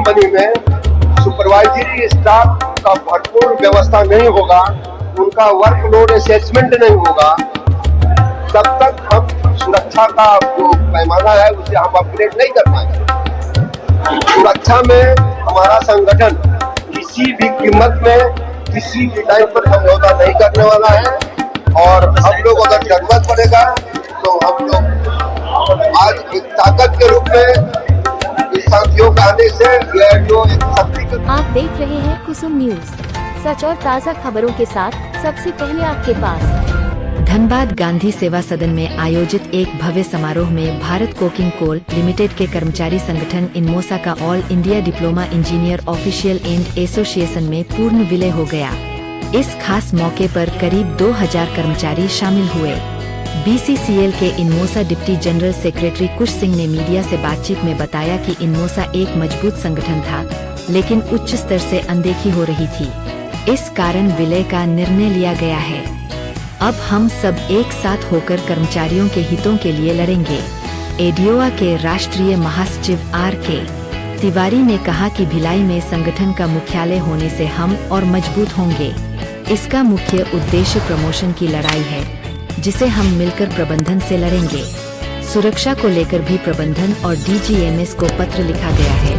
Company में supervisory staff का भरपूर व्यवस्था नहीं होगा, उनका वर्कलोड असेसमेंट नहीं होगा, तब तक हम सुरक्षा का जो पैमाना है उसे हम अपग्रेड नहीं कर पाएंगे। सुरक्षा में हमारा संगठन किसी भी कीमत में किसी भी टाइम पर समझौता नहीं करने वाला है और हम लोग अगर जरूरत पड़ेगा तो हम लोग आज एक ताकत के रूप में इस साथियों के आने से जो एक शक्ति। आप देख रहे हैं कुसुम न्यूज, सच और ताज़ा खबरों के साथ सबसे पहले आपके पास। धनबाद गांधी सेवा सदन में आयोजित एक भव्य समारोह में भारत कोकिंग कोल लिमिटेड के कर्मचारी संगठन इनमोसा का all India diploma engineer official and association में पूर्ण विलय हो गया। इस खास मौके पर करीब 2000 कर्मचारी शामिल हुए। बीसीसीएल के इनमोसा डिप्टी जनरल सेक्रेटरी कुश सिंह ने मीडिया से बातचीत में बताया कि इनमोसा एक मजबूत संगठन था, लेकिन उच्च स्तर से अनदेखी हो रही थी। इस कारण विलय का निर्णय लिया गया है। अब हम सब एक साथ होकर कर्मचारियों के हितों के लिए लड़ेंगे। एडीओआ के राष्ट्रीय महासचिव आर.के. तिवारी ने कहा कि भिलाई में संगठन का मुख्यालय होने से हम और मजबूत होंगे। इसका मुख्य उद्देश्य प्रमोशन की लड़ाई है, जिसे हम मिलकर प्रबंधन से लड़ेंगे। सुरक्षा को लेकर भी प्रबंधन और डीजीएमएस को पत्र लिखा गया है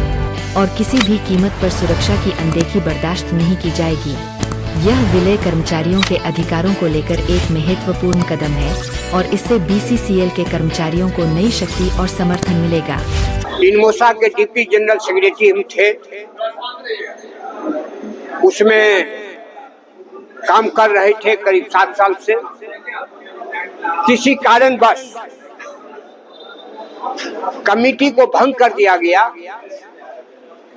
और किसी भी कीमत पर सुरक्षा की अनदेखी बर्दाश्त नहीं की जाएगी। यह विलय कर्मचारियों के अधिकारों को लेकर एक महत्वपूर्ण कदम है और इससे बीसीसीएल के कर्मचारियों को नई शक्ति और समर्थन मिलेगा। इनमोसा के डिप्टी जनरल सेक्रेटरी हम थे, उसमें काम कर रहे थे करीब 7 साल से। किसी कारणवश कमेटी को भंग कर दिया गया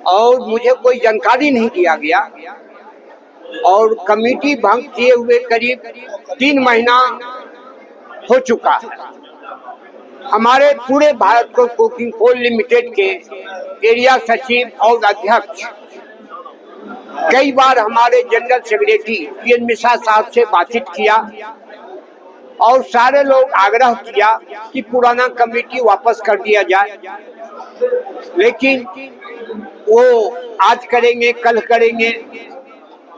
और मुझे कोई जानकारी नहीं दिया गया और कमेटी भंग किए हुए करीब 3 महीना हो चुका है। हमारे पूरे भारत को कोकिंग कोल लिमिटेड के एरिया सचिव और अध्यक्ष कई बार हमारे जनरल सेक्रेटरी पीएन मिश्रा साहब से बातचीत किया और सारे लोग आग्रह किया कि पुराना कमेटी वापस कर दिया जाए, लेकिन वो आज करेंगे कल करेंगे,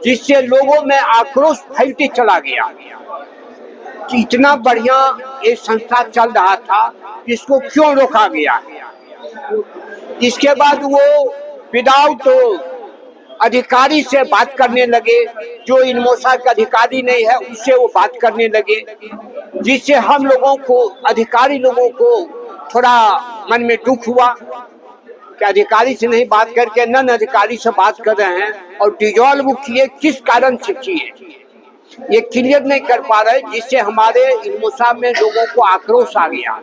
जिससे लोगों में आक्रोश फैलते चला गया कि इतना बढ़िया ये संस्था चल रहा था, इसको क्यों रोका गया। इसके बाद वो विदाउट अधिकारी से बात करने लगे, जो इनमोसा का अधिकारी नहीं है उससे वो बात करने लगे, जिससे हम लोगों को अधिकारी लोगों को थोड़ा मन में दुख हुआ कि अधिकारी से नहीं बात करके नन अधिकारी से बात कर रहे हैं और डिजॉल्व किए, किस कारण से किए ये क्लियर नहीं कर पा रहे, जिससे हमारे इनमोसा में लोगों को आक्रोश आ गया।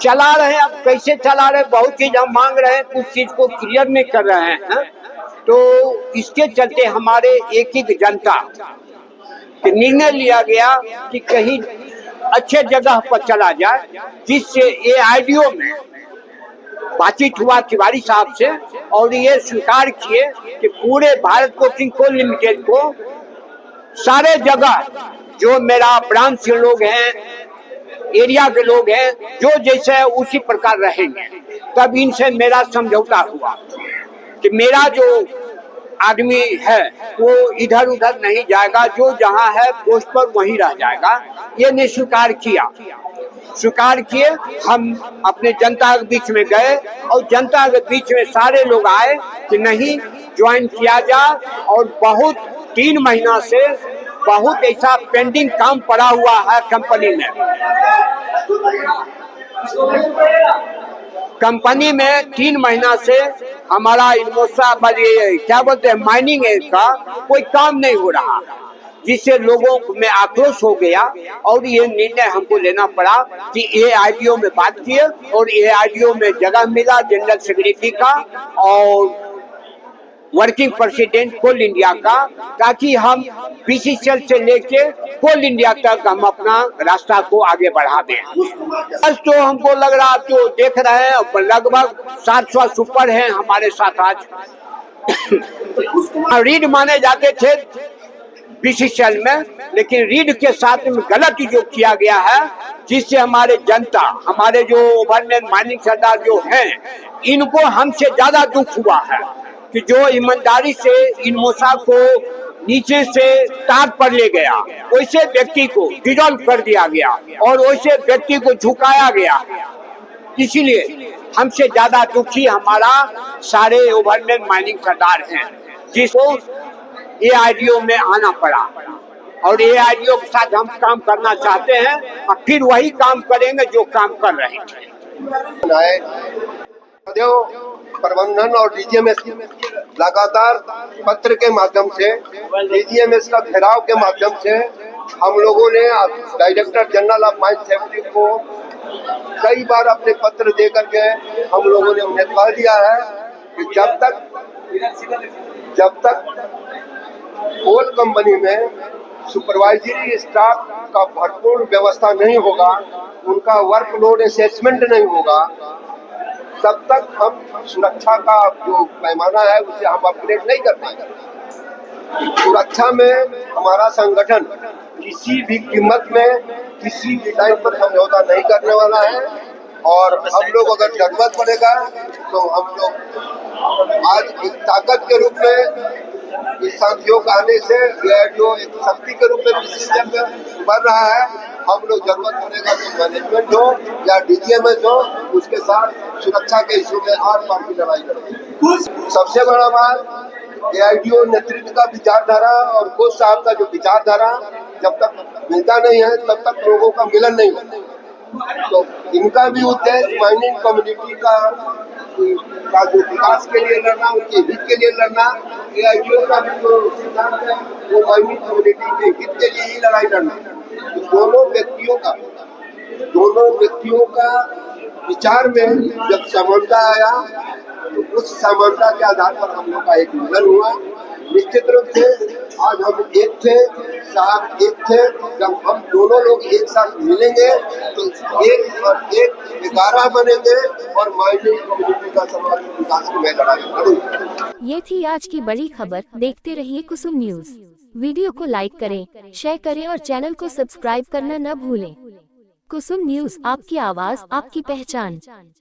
चला रहे हैं, अब कैसे चला रहे, बहुत चीज हम मांग रहे हैं, कुछ चीज को क्लियर नहीं कर रहे हैं। तो इसके चलते हमारे एक जनता के निर्णय लिया गया कि कहीं अच्छे जगह पर चला जाए, जिससे ये आईडीओ में बातचीत हुआ तिवारी साहब से और ये स्वीकार किए कि पूरे भारत कोकिंग कोल लिमिटेड को सारे जगह जो मेरा ब्रांच के लोग हैं, एरिया के लोग हैं, जो जैसे है उसी प्रकार रहेंगे। तब इनसे मेरा समझौता हुआ कि मेरा जो आदमी है वो इधर उधर नहीं जाएगा, जो जहां है पोस्ट पर वहीं रह जाएगा। ये ने स्वीकार किए। हम अपने जनता के बीच में गए और जनता के बीच में सारे लोग आए कि नहीं ज्वाइन किया जाए और बहुत 3 महीना से बहुत ऐसा पेंडिंग काम पड़ा हुआ है कंपनी में 3 महीना से हमारा इनमोसा क्या बोलते हैं माइनिंग का कोई काम नहीं हो रहा, जिससे लोगों में आक्रोश हो गया और ये निर्णय हमको लेना पड़ा कि एआईडीओ में बात किए और एआईडीओ में जगह मिला जनरल सेक्रेटरी का और वर्किंग प्रेसिडेंट कोल इंडिया का, ताकि हम बीसीसीएल से लेके कोल इंडिया तक हम अपना रास्ता को आगे बढ़ा दें। बस तो हमको लग रहा, जो देख रहे हैं लगभग 700 सुपर हैं हमारे साथ आज। रीड माने जाते थे बीसीसीएल में, लेकिन रीढ़ के साथ में गलत जो किया गया है, जिससे हमारे जनता, हमारे जो ओवरमेन माइनिंग सरदार जो हैं, इनको हमसे ज्यादा दुख हुआ है कि जो ईमानदारी से इनमोसा को नीचे से तार पर ले गया, वैसे व्यक्ति को डिजॉल्व कर दिया गया और वैसे व्यक्ति को झुकाया गया। इसीलिए हमसे ज्यादा दुखी हमारा सारे ओवरमेन माइनिंग सरदार हैं, जिसको एआईडीओ में आना पड़ा और एआईडीओ के साथ हम काम करना चाहते हैं और फिर वही काम करेंगे जो काम कर रहे थे। प्रबंधन और डीजीएमएस लगातार पत्र के माध्यम से, डीजीएमएस का घेराव के माध्यम से हम लोगों ने director general of mine safety को कई बार अपने पत्र दे करके हम लोगों ने उन्हें कह दिया है कि जब तक कोल कंपनी में सुपरवाइजरी स्टाफ का भरपूर व्यवस्था नहीं होगा, उनका वर्कलोड असेसमेंट नहीं होगा, तब तक हम सुरक्षा का जो पैमाना है उसे हम अपग्रेड नहीं कर पाएंगे। सुरक्षा में हमारा संगठन किसी भी कीमत में किसी भी टाइम पर समझौता नहीं करने वाला है और हम लोग अगर जरूरत पड़ेगा तो हम लोग आज एक ताकत के रूप में इस साथियों का आने से जो एक शक्ति के रूप में बीसीसीएल में बढ़ रहा है, हम लोग जरूरत पड़ेगा तो मैनेजमेंट हो या डीजीएमएस हो, उसके साथ सुरक्षा के इशू में आर पार की लड़ाई करेंगे। सबसे बड़ा बात एआईडीओ नेतृत्व का विचारधारा और कोच साहब का जो विचारधारा जब तक मिलता नहीं है तब तक लोगों का मिलन नहीं होता। तो इनका भी उद्देश्य माइनिंग कम्युनिटी का जो विकास के लिए लड़ना, उनके हित के लिए लड़ना, एआईडीओ का भी जो सिद्धांत है वो माइनिंग कम्युनिटी के हित के लिए ही लड़ाई लड़ना। तो दोनों व्यक्तियों का विचार में जब समानता आया तो उस समानता के आधार पर हम लोग का एक मिलन हुआ। निश्चित रूप से आज हम एक थे, साथ एक थे। जब हम दोनों लोग एक साथ मिलेंगे तो एक और एक 11 बनेंगे और माइनिंग कम्युनिटी का समाज विकास में लड़ाई लड़ेंगे। ये थी आज की बड़ी खबर। देखते रहिए कुसुम न्यूज। वीडियो को लाइक करें, शेयर करें और चैनल को सब्सक्राइब करना न भूलें। कुसुम न्यूज, आपकी आवाज, आपकी पहचान।